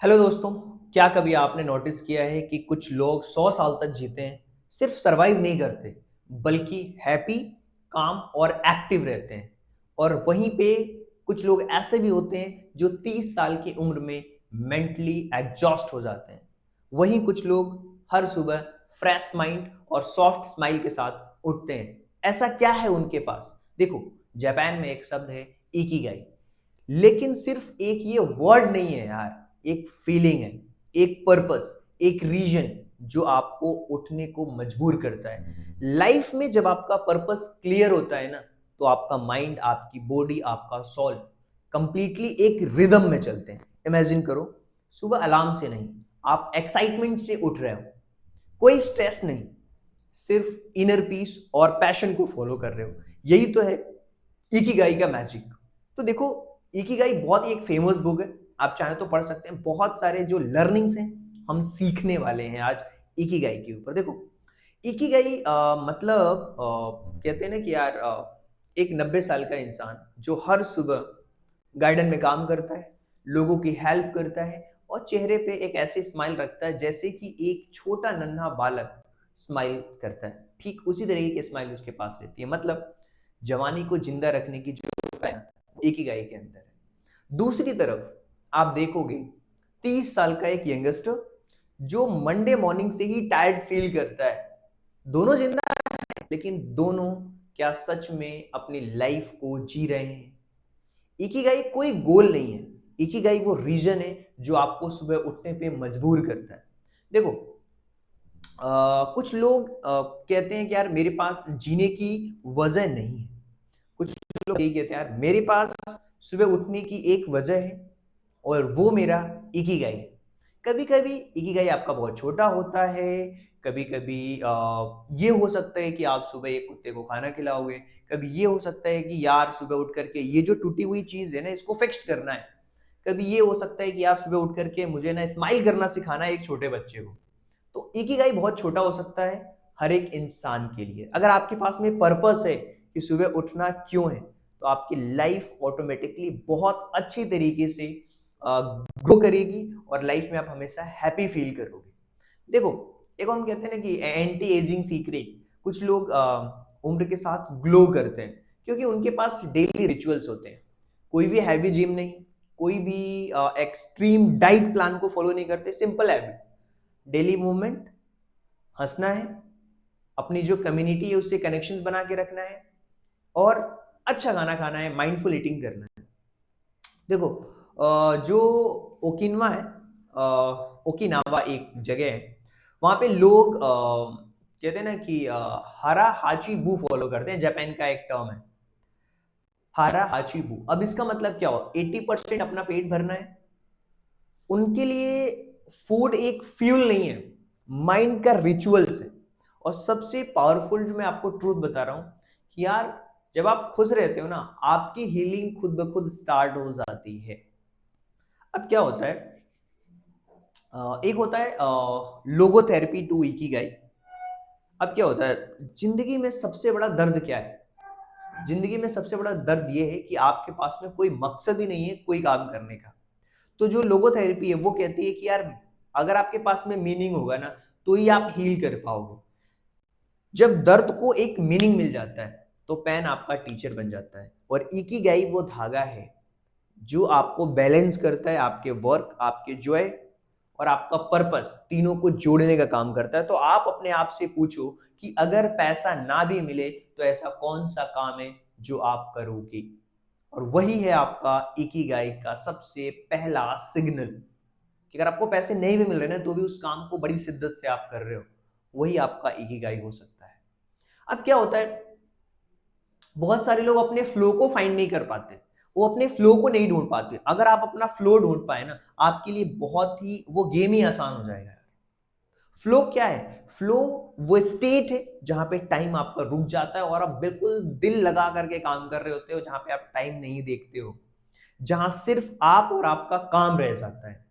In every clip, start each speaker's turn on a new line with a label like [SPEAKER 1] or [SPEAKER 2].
[SPEAKER 1] Hello दोस्तों। क्या कभी आपने नोटिस किया है कि कुछ लोग 100 साल तक जीते हैं, सिर्फ सरवाइव नहीं करते बल्कि हैप्पी, काम और एक्टिव रहते हैं। और वहीं पे कुछ लोग ऐसे भी होते हैं जो 30 साल की उम्र में मेंटली एग्जॉस्ट हो जाते हैं। वहीं कुछ लोग हर सुबह फ्रेश माइंड और सॉफ्ट स्माइल के साथ उठते हैं। ऐसा क्या है उनके पास? देखो, जापान में एक शब्द है इकिगाई। लेकिन सिर्फ एक ये वर्ड नहीं है यार, एक फीलिंग है, एक पर्पस, एक रीजन जो आपको उठने को मजबूर करता है। लाइफ में जब आपका पर्पस क्लियर होता है ना, तो आपका माइंड, आपकी बॉडी, आपका सोल कंप्लीटली एक रिदम में चलते हैं। इमेजिन करो, सुबह अलार्म से नहीं, आप एक्साइटमेंट से उठ रहे हो। कोई स्ट्रेस नहीं, सिर्फ इनर पीस और पैशन को फॉलो कर रहे हो। यही तो है इकिगाई का मैजिक। तो देखो, इकिगाई बहुत ही एक फेमस बुक है। आप चाहें तो पढ़ सकते हैं। बहुत सारे जो लर्निंग्स हैं हम सीखने वाले हैं आज इकिगाई के ऊपर। देखो, इकिगाई मतलब कहते हैं ना कि यार, एक 90 साल का इंसान जो हर सुबह गार्डन में काम करता है, लोगों की हेल्प करता है और चेहरे पे एक ऐसी स्माइल रखता है जैसे कि एक छोटा नन्हा बालक स्माइल करता है। ठीक उसी तरीके की स्माइल उसके पास रहती है। मतलब जवानी को जिंदा रखने की जो है ना, वो इकिगाई के अंदर है। दूसरी तरफ आप देखोगे 30 साल का एक यंगस्टर जो मंडे मॉर्निंग से ही टायर्ड फील करता है। दोनों जिंदा हैं, लेकिन दोनों क्या सच में अपनी लाइफ को जी रहे हैं? इकिगाई कोई गोल नहीं है। इकिगाई वो रीजन है जो आपको सुबह उठने पे मजबूर करता है। देखो, कुछ लोग कहते हैं कि यार मेरे पास जीने की वजह नहीं है। कुछ लोग यही कहते हैं, यार मेरे पास सुबह उठने की एक वजह है और वो मेरा इकिगाई है। कभी कभी इकिगाई आपका बहुत छोटा होता है। कभी कभी ये हो सकता है कि आप सुबह एक कुत्ते को खाना खिलाओगे। कभी ये हो सकता है कि यार सुबह उठ करके ये जो टूटी हुई चीज है ना, इसको फिक्स करना है। कभी ये हो सकता है कि यार सुबह उठ करके मुझे ना स्माइल करना सिखाना है एक छोटे बच्चे को। तो इकिगाई बहुत छोटा हो सकता है हर एक इंसान के लिए। अगर आपके पास में पर्पस है कि सुबह उठना क्यों है, तो आपकी लाइफ ऑटोमेटिकली बहुत अच्छी तरीके से ग्रो करेगी और लाइफ में आप हमेशा हैप्पी फील करोगे। देखो, एक हम कहते हैं ना कि एंटी एजिंग सीक्रेट। कुछ लोग उम्र के साथ ग्लो करते हैं क्योंकि उनके पास डेली रिचुअल्स होते हैं। कोई भी हैवी जिम नहीं, कोई भी एक्सट्रीम डाइट प्लान को फॉलो नहीं करते। सिंपल हैबिट, डेली मूवमेंट, हंसना है, अपनी जो कम्युनिटी है उससे कनेक्शंस बना के रखना है और अच्छा खाना खाना है, माइंडफुल ईटिंग करना है। देखो, जो ओकिनवा है, ओकिनावा एक जगह है, वहां पे लोग कहते हैं ना कि हरा हाची बू फॉलो करते हैं। जापान का एक टर्म है हारा हाची बू। अब इसका मतलब क्या हो, 80% अपना पेट भरना है। उनके लिए फूड एक फ्यूल नहीं है, माइंड का रिचुअल्स है। और सबसे पावरफुल जो मैं आपको ट्रूथ बता रहा हूं कि यार, जब आप खुश रहते हो ना, आपकी हीलिंग खुद ब खुद स्टार्ट हो जाती है। अब क्या होता है, एक होता है लोगोथेरेपी टू इकिगाई। अब क्या होता है, जिंदगी में सबसे बड़ा दर्द क्या है? जिंदगी में सबसे बड़ा दर्द यह है कि आपके पास में कोई मकसद ही नहीं है कोई काम करने का। तो जो लोगोथेरेपी है वो कहती है कि यार, अगर आपके पास में मीनिंग होगा ना, तो ही आप हील कर पाओगे। जब दर्द को एक मीनिंग मिल जाता है तो पेन आपका टीचर बन जाता है। और इकिगाई वो धागा है जो आपको बैलेंस करता है, आपके वर्क, आपके जॉय और आपका पर्पस तीनों को जोड़ने का काम करता है। तो आप अपने आप से पूछो कि अगर पैसा ना भी मिले तो ऐसा कौन सा काम है जो आप करोगे? और वही है आपका इकिगाई का सबसे पहला सिग्नल कि अगर आपको पैसे नहीं भी मिल रहे ना, तो भी उस काम को बड़ी शिद्दत से आप कर रहे हो। वही आपका इकिगाई हो सकता है। अब क्या होता है, बहुत सारे लोग अपने फ्लो को फाइंड नहीं कर पाते। वो अपने फ्लो को नहीं ढूंढ पाते। अगर आप अपना फ्लो ढूंढ पाए ना, आपके लिए बहुत ही वो गेम ही आसान हो जाएगा। फ्लो क्या है? फ्लो वो स्टेट है जहां पे टाइम आपका रुक जाता है और आप बिल्कुल दिल लगा करके काम कर रहे होते हो, जहां पे आप टाइम नहीं देखते हो, जहां सिर्फ आप और आपका काम रह जाता है।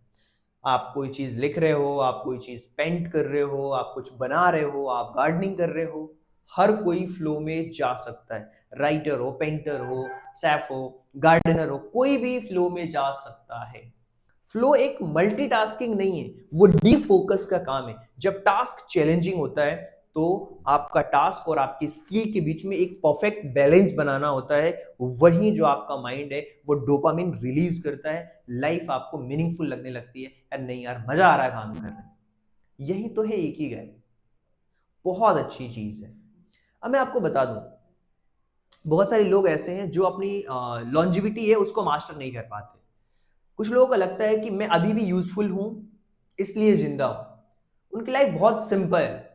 [SPEAKER 1] आप कोई चीज लिख रहे हो, आप कोई चीज पेंट कर रहे हो, आप कुछ बना रहे हो, आप गार्डनिंग कर रहे हो। हर कोई फ्लो में जा सकता है। राइटर हो, पेंटर हो, शेफ हो, गार्डनर हो, कोई भी फ्लो में जा सकता है। फ्लो एक मल्टीटास्किंग नहीं है, वो डीप फोकस का काम है। जब टास्क चैलेंजिंग होता है तो आपका टास्क और आपकी स्किल के बीच में एक परफेक्ट बैलेंस बनाना होता है। वही जो आपका माइंड है वो डोपामिन रिलीज करता है, लाइफ आपको मीनिंगफुल लगने लगती है, यार नहीं यार मजा आ रहा है काम करने में। यही तो है इकिगाई, बहुत अच्छी चीज है। अब मैं आपको बता दूं, बहुत सारे लोग ऐसे हैं जो अपनी लॉन्जिविटी है उसको मास्टर नहीं कर पाते। कुछ लोगों को लगता है कि मैं अभी भी यूजफुल हूं इसलिए जिंदा हूं। उनकी लाइफ बहुत सिंपल है,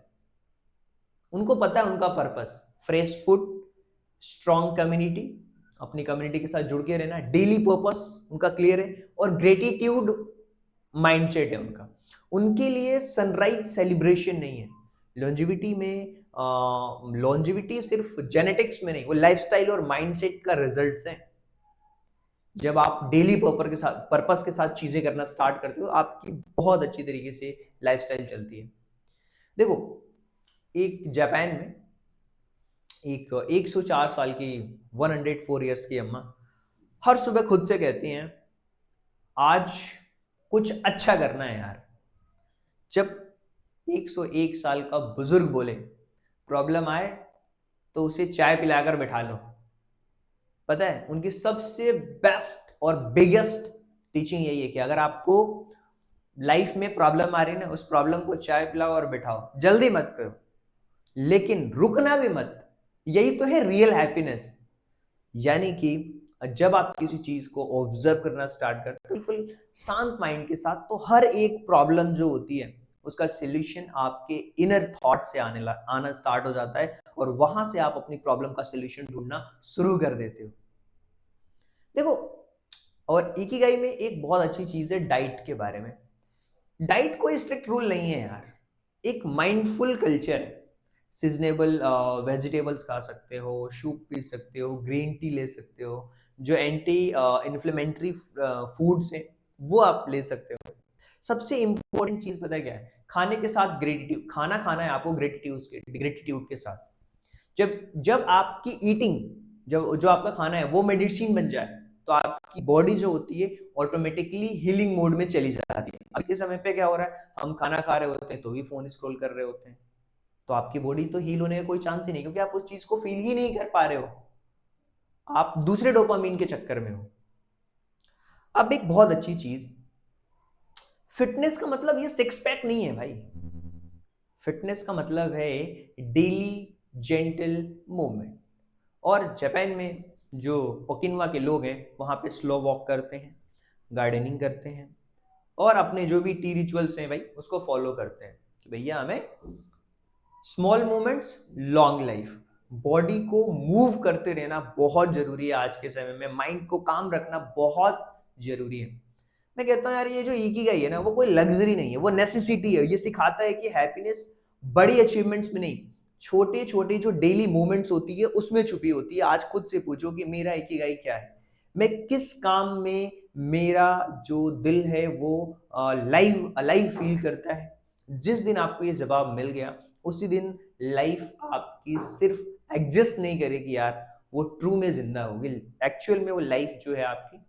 [SPEAKER 1] उनको पता है उनका purpose, fresh food, strong community, अपनी कम्युनिटी के साथ जुड़ के रहना, डेली पर्पस उनका क्लियर है, और ग्रेटिट्यूड माइंडसेट है उनका। उनके लिए सनराइज सेलिब्रेशन नहीं है। लॉन्जिविटी में लॉन्जिविटी सिर्फ जेनेटिक्स में नहीं, वो लाइफस्टाइल और माइंडसेट का रिजल्ट्स है। जब आप डेली पर्पस के साथ चीजें करना स्टार्ट करते हो, आपकी बहुत अच्छी तरीके से लाइफस्टाइल चलती है। देखो, एक जापान में एक 104 साल की, 104 इयर्स की अम्मा हर सुबह खुद से कहती हैं आज कुछ अच्छा करना है यार। जब 101 साल का बुजुर्ग बोले प्रॉब्लम आए तो उसे चाय पिलाकर बैठा लो, पता है उनकी सबसे बेस्ट और बिगेस्ट टीचिंग यही है कि अगर आपको लाइफ में प्रॉब्लम आ रही है ना, उस प्रॉब्लम को चाय पिलाओ और बैठाओ, जल्दी मत करो लेकिन रुकना भी मत। यही तो है रियल हैप्पीनेस। यानी कि जब आप किसी चीज को ऑब्जर्व करना स्टार्ट करते हो बिल्कुल शांत माइंड के साथ, तो हर एक प्रॉब्लम जो होती है उसका सॉल्यूशन आपके इनर थॉट से आना स्टार्ट हो जाता है, और वहां से आप अपनी प्रॉब्लम का सॉल्यूशन ढूंढना शुरू कर देते हो। देखो, और इकिगाई में एक बहुत अच्छी चीज है डाइट के बारे में। डाइट कोई स्ट्रिक्ट रूल नहीं है यार, एक माइंडफुल कल्चर है। सीजनेबल वेजिटेबल्स खा सकते हो, सूप पी सकते हो, ग्रीन टी ले सकते हो, जो एंटी इन्फ्लेमेटरी फूड्स हैं वो आप ले सकते हो। सबसे इंपॉर्टेंट चीज पता है क्या है? खाने के साथ ग्रेटिट्यूड, खाना खाना है आपको ग्रेटिट्यूड के साथ। जब जब आपकी ईटिंग, जब जो आपका खाना है वो मेडिसिन बन जाए, तो आपकी बॉडी जो होती है ऑटोमेटिकली हीलिंग मोड में चली जाती है। अभी के समय पे क्या हो रहा है, हम खाना खा रहे होते हैं तो भी फोन स्क्रॉल कर रहे होते हैं, तो आपकी बॉडी तो हील होने का कोई चांस ही नहीं, क्योंकि आप उस चीज को फील ही नहीं कर पा रहे हो, आप दूसरे डोपामीन के चक्कर में हो। अब एक बहुत अच्छी चीज, फिटनेस का मतलब ये सिक्स पैक नहीं है भाई। फिटनेस का मतलब है डेली जेंटल मूवमेंट। और जापान में जो ओकिनावा के लोग हैं वहां पे स्लो वॉक करते हैं, गार्डनिंग करते हैं, और अपने जो भी टी रिचुअल्स हैं भाई उसको फॉलो करते हैं कि भैया हमें small moments long life. Body को मूव करते रहना बहुत जरूरी है आज के समय में, माइंड को काम रखना बहुत जरूरी है। मैं कहता हूँ यार ये जो इकिगाई है ना, वो कोई लग्जरी नहीं है, वो नेसेसिटी है। ये सिखाता है कि हैप्पीनेस बड़ी अचीवमेंट्स में नहीं, छोटे छोटे जो डेली मोमेंट्स होती है उसमें छुपी होती है। आज खुद से पूछो कि मेरा इकिगाई क्या है, मैं किस काम में मेरा जो दिल है वो लाइव अलाइव फील करता है। जिस दिन आपको ये जवाब मिल गया, उसी दिन लाइफ आपकी सिर्फ एग्जिस्ट नहीं करेगी यार, वो ट्रू में जिंदा होगी, एक्चुअल में वो लाइफ जो है आपकी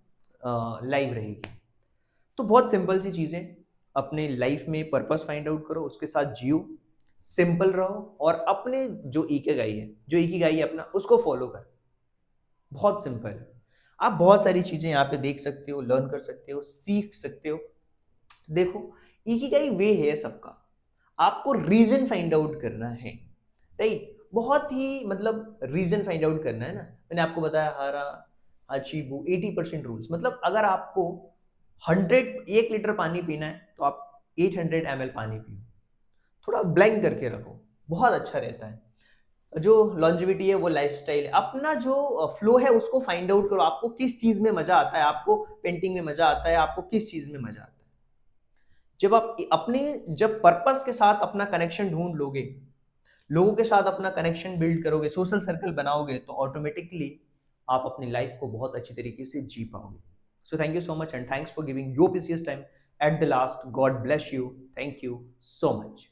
[SPEAKER 1] लाइव रहेगी। तो बहुत सिंपल सी चीजें, अपने लाइफ में पर्पस फाइंड आउट करो, उसके साथ जियो, सिंपल रहो, और अपने जो इकिगाई है अपना उसको फॉलो कर। बहुत सिंपल है। आप बहुत सारी चीजें यहाँ पे देख सकते हो, लर्न कर सकते हो, सीख सकते हो। देखो, इकिगाई वे है सबका, आपको रीजन फाइंड आउट करना है, राइट? बहुत ही मतलब रीजन फाइंड आउट करना है ना। मैंने आपको बताया हारा अचीबू 80% रूल्स, मतलब अगर आपको 1 लीटर पानी पीना है तो आप 800 ml पानी पियो, थोड़ा ब्लैंक करके रखो, बहुत अच्छा रहता है। जो लॉन्जिविटी है वो लाइफस्टाइल है, अपना जो फ्लो है उसको फाइंड आउट करो, आपको किस चीज में मजा आता है, आपको पेंटिंग में मजा आता है, आपको किस चीज में मजा आता है। जब आप अपने जब पर्पस के साथ अपना कनेक्शन ढूंढ लोगे, लोगों के साथ अपना कनेक्शन बिल्ड करोगे, सोशल सर्कल बनाओगे, तो ऑटोमेटिकली आप अपनी लाइफ को बहुत अच्छी तरीके से जी पाओगे। So thank you so much and thanks for giving your precious time at the last. God bless you, thank you so much.